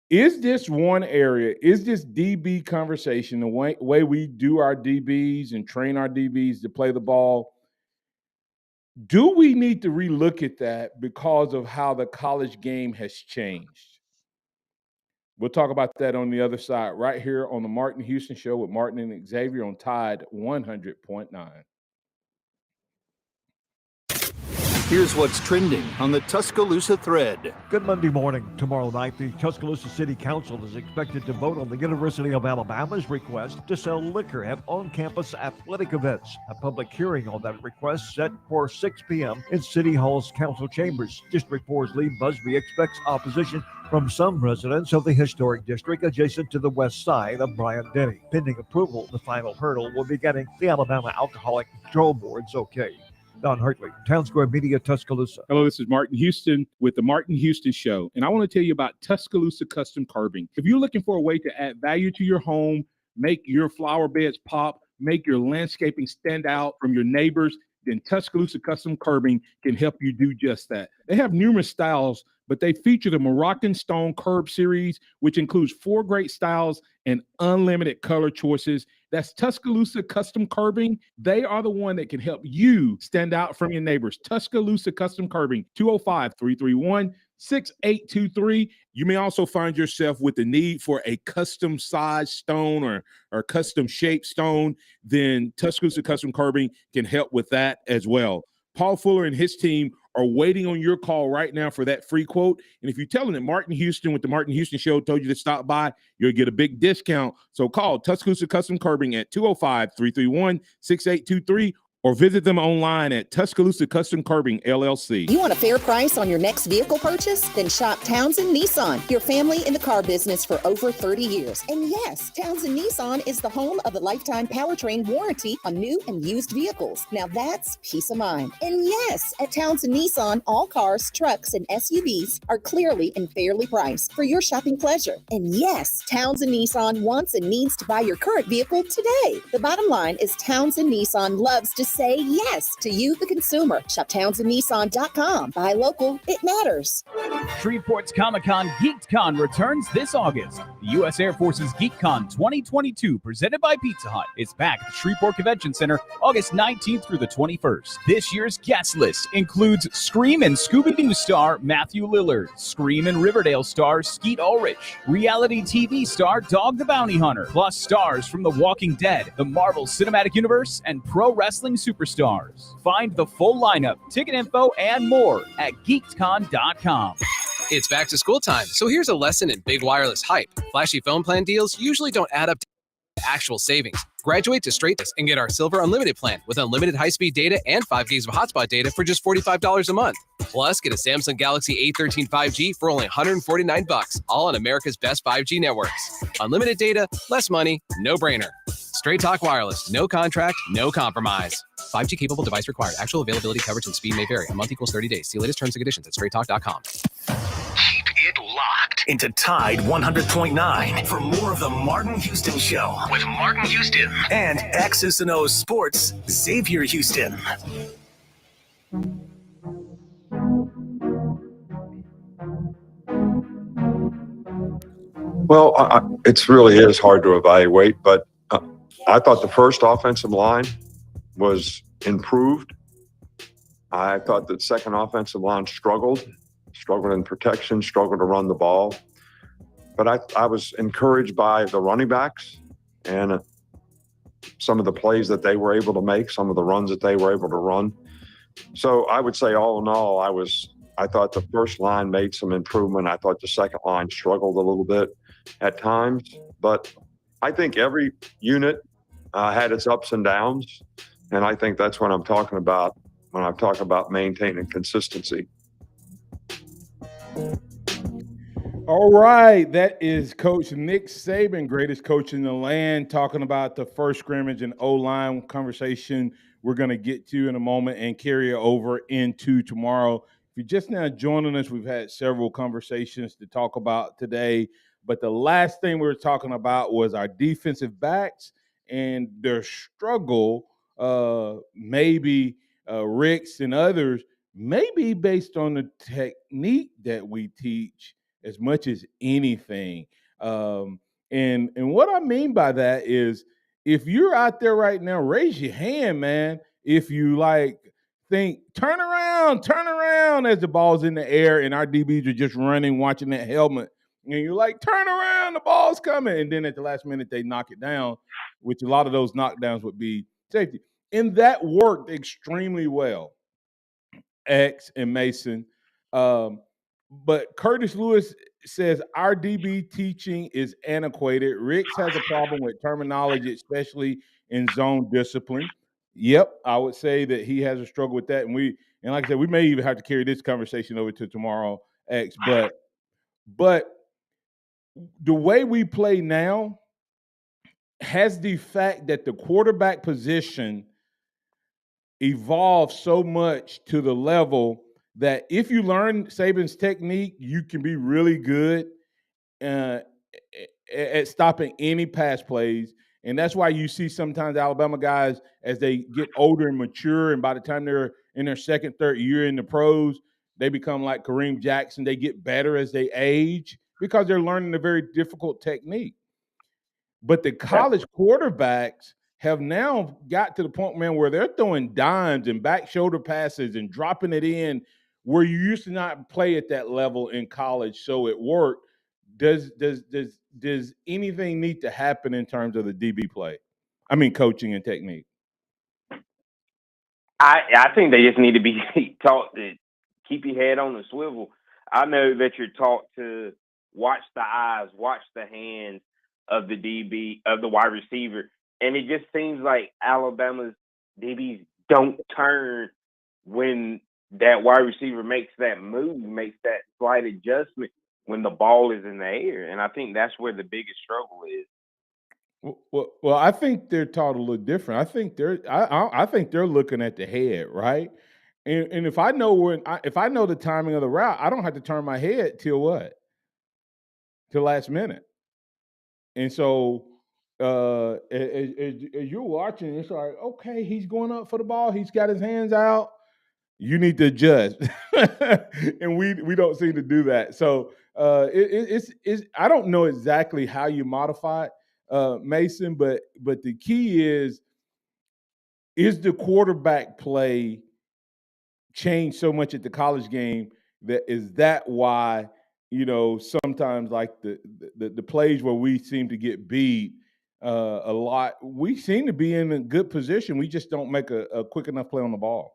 Is this one area, is this DB conversation, the way we do our DBs and train our DBs to play the ball, do we need to relook at that because of how the college game has changed? We'll talk about that on the other side right here on the Martin Houston Show with Martin and Xavier on Tide 100.9. Here's what's trending on the Tuscaloosa thread. Good Monday morning. Tomorrow night, the Tuscaloosa City Council is expected to vote on the University of Alabama's request to sell liquor at on-campus athletic events. A public hearing on that request set for 6 p.m. in City Hall's council chambers. District 4's Lee Busby expects opposition from some residents of the historic district adjacent to the west side of Bryant-Denny. Pending approval, the final hurdle will be getting the Alabama Alcoholic Control Board's okay. Don Hartley, Town Square Media, Tuscaloosa. Hello, this is Martin Houston with the Martin Houston Show, and I want to tell you about Tuscaloosa Custom Curbing. If you're looking for a way to add value to your home, make your flower beds pop, make your landscaping stand out from your neighbors, then Tuscaloosa Custom Curbing can help you do just that. They have numerous styles, but they feature the Moroccan Stone Curb series, which includes 4 great styles and unlimited color choices. That's Tuscaloosa Custom Curbing. They are the one that can help you stand out from your neighbors. Tuscaloosa Custom Curbing, 205-331-6823. You may also find yourself with the need for a custom size stone or custom shaped stone. Then Tuscaloosa Custom Curbing can help with that as well. Paul Fuller and his team are waiting on your call right now for that free quote. And if you tell them that Martin Houston with the Martin Houston Show told you to stop by, you'll get a big discount. So call Tuscaloosa Custom Curbing at 205-331-6823 or visit them online at Tuscaloosa Custom Curbing, LLC. You want a fair price on your next vehicle purchase? Then shop Townsend Nissan, your family in the car business for over 30 years. And yes, Townsend Nissan is the home of the lifetime powertrain warranty on new and used vehicles. Now that's peace of mind. And yes, at Townsend Nissan, all cars, trucks, and SUVs are clearly and fairly priced for your shopping pleasure. And yes, Townsend Nissan wants and needs to buy your current vehicle today. The bottom line is Townsend Nissan loves to say yes to you, the consumer. Shop TownsendNissan.com. Buy local. It matters. Shreveport's Comic-Con GeekCon returns this August. The U.S. Air Force's GeekCon 2022, presented by Pizza Hut, is back at the Shreveport Convention Center August 19th through the 21st. This year's guest list includes Scream and Scooby-Doo star Matthew Lillard, Scream and Riverdale star Skeet Ulrich, reality TV star Dog the Bounty Hunter, plus stars from The Walking Dead, the Marvel Cinematic Universe, and pro wrestling superstars. Find the full lineup, ticket info, and more at geekcon.com. It's back to school time, so here's a lesson in big wireless hype. Flashy phone plan deals usually don't add up to actual savings. Graduate to Straight and get our Silver Unlimited plan with unlimited high-speed data and 5 gigs of hotspot data for just $45 a month. Plus, get a Samsung Galaxy A13 5G for only $149, all on America's best 5G networks. Unlimited data, less money, no-brainer. Straight Talk Wireless, no contract, no compromise. 5G capable device required. Actual availability, coverage, and speed may vary. A month equals 30 days. See latest terms and conditions at straighttalk.com. Keep it locked into Tide 100.9 for more of the Martin Houston Show with Martin Houston and X's and O's Sports, Xavier Houston. Well, it really is hard to evaluate, but I thought the first offensive line was improved. I thought the second offensive line struggled in protection, struggled to run the ball. But I was encouraged by the running backs and some of the plays that they were able to make, some of the runs that they were able to run. So I would say all in all, I thought the first line made some improvement. I thought the second line struggled a little bit at times, but I think every unit had its ups and downs. And I think that's what I'm talking about when I'm talking about maintaining consistency. All right, that is Coach Nick Saban, greatest coach in the land, talking about the first scrimmage and O-line conversation we're going to get to in a moment and carry it over into tomorrow. If you're just now joining us, we've had several conversations to talk about today, but the last thing we were talking about was our defensive backs and their struggle, maybe Ricks and others, maybe based on the technique that we teach as much as anything. And what I mean by that is if you're out there right now, raise your hand, man. If you think, turn around as the ball's in the air and our DBs are just running, watching that helmet. And you're like, turn around, the ball's coming. And then at the last minute, they knock it down, which a lot of those knockdowns would be safety. And that worked extremely well, X and Mason. But Curtis Lewis says our DB teaching is antiquated. Ricks has a problem with terminology, especially in zone discipline. Yep, I would say that he has a struggle with that. And like I said, we may even have to carry this conversation over to tomorrow, X. But the way we play now has the fact that the quarterback position evolved so much to the level that if you learn Saban's technique, you can be really good at stopping any pass plays. And that's why you see sometimes Alabama guys, as they get older and mature, and by the time they're in their second, third year in the pros, they become like Kareem Jackson. They get better as they age because they're learning a very difficult technique. But the college quarterbacks have now got to the point, man, where they're throwing dimes and back shoulder passes and dropping it in where you used to not play at that level in college, so it worked. Does anything need to happen in terms of the DB play? I mean, coaching and technique. I think they just need to be taught to keep your head on the swivel. I know that you're taught to watch the eyes, watch the hands of the DB, of the wide receiver. And it just seems like Alabama's DBs don't turn when that wide receiver makes that move, makes that slight adjustment when the ball is in the air. And I think that's where the biggest struggle is. Well, I think they're taught a little different. I think they're looking at the head, right? And if I know if I know the timing of the route, I don't have to turn my head till what? Till last minute. And so as you're watching, it's like, okay, he's going up for the ball. He's got his hands out. You need to adjust. And we don't seem to do that. So it's I don't know exactly how you modify it, Mason, but the key is the quarterback play changed so much at the college game that why sometimes like the plays where we seem to get beat a lot, we seem to be in a good position. We just don't make a quick enough play on the ball.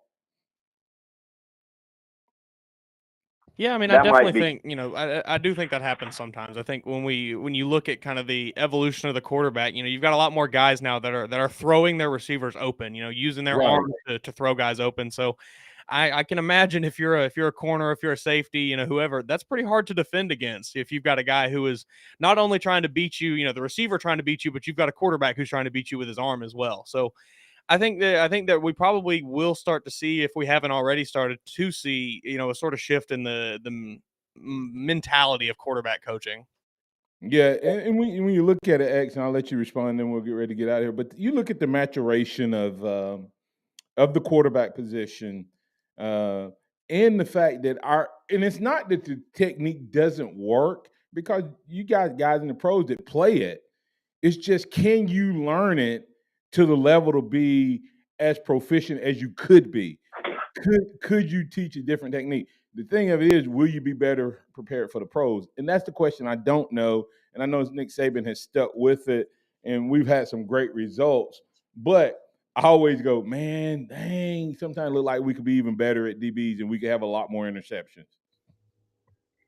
Yeah, I mean, I definitely think, I do think that happens sometimes. I think when you look at kind of the evolution of the quarterback, you've got a lot more guys now that are throwing their receivers open, using their arms to throw guys open. So I can imagine if you're a corner, if you're a safety, whoever, that's pretty hard to defend against. If you've got a guy who is not only trying to beat you, the receiver trying to beat you, but you've got a quarterback who's trying to beat you with his arm as well. So I think that we probably will start to see, if we haven't already started to see, a sort of shift in the mentality of quarterback coaching. Yeah, and when you look at it, X, and I'll let you respond, and then we'll get ready to get out of here. But you look at the maturation of the quarterback position, and the fact that and it's not that the technique doesn't work, because you guys in the pros that play it. It's just, can you learn it to the level to be as proficient as you could be? Could you teach a different technique? The thing of it is, will you be better prepared for the pros? And that's the question I don't know. And I know Nick Saban has stuck with it, and we've had some great results. But I always go, man, dang, sometimes it look like we could be even better at DBs and we could have a lot more interceptions.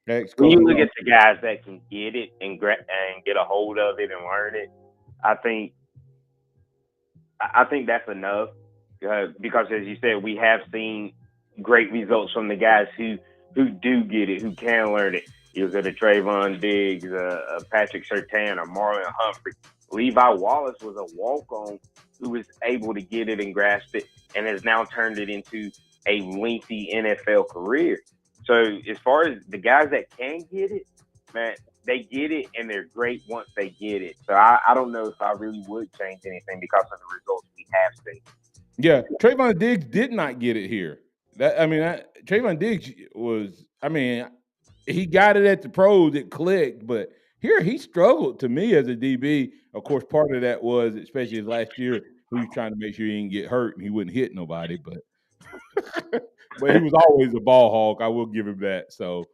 When you look at the guys that can get it and get a hold of it and learn it, I think that's enough, because as you said, we have seen great results from the guys who do get it, who can learn it. You look at a Trayvon Diggs, Patrick Surtain, or Marlon Humphrey. Levi Wallace was a walk-on who was able to get it and grasp it, and has now turned it into a lengthy NFL career. So as far as the guys that can get it, man, they get it, and they're great once they get it. So I don't know if I really would change anything because of the results we have seen. Yeah, Trayvon Diggs did not get it here. Trayvon Diggs he got it at the pros, it clicked, but here he struggled to me as a DB. Of course, part of that was, especially last year, he was trying to make sure he didn't get hurt and he wouldn't hit nobody, but he was always a ball hawk. I will give him that. So,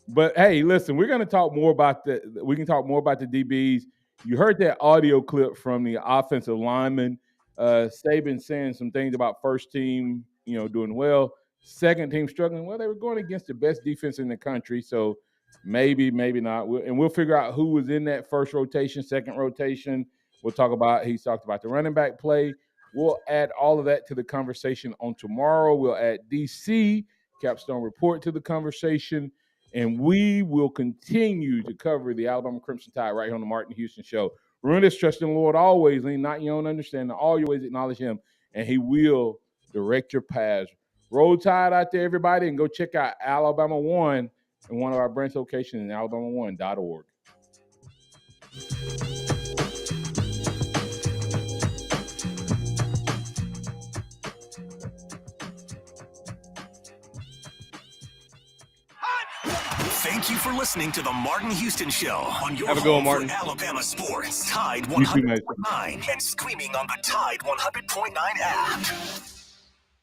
but hey, listen, we're going to talk more about the DBs. You heard that audio clip from the offensive lineman. Saban saying some things about first team, doing well. Second team struggling. Well, they were going against the best defense in the country, so maybe not. We'll figure out who was in that first rotation, second rotation. He's talked about the running back play. We'll add all of that to the conversation on tomorrow. We'll add DC, Capstone Report, to the conversation, and we will continue to cover the Alabama Crimson Tide right here on the Martin Houston Show. Remember this: trust in the Lord always, lean not your own understanding. All your ways acknowledge Him, and He will direct your paths. Roll Tide out there, everybody, and go check out Alabama One in one of our branch locations at alabama1.org. Thank you for listening to the Martin Houston Show on your Have a good one, Martin. Alabama sports. Tide 100.9 and streaming on the Tide 100.9 app.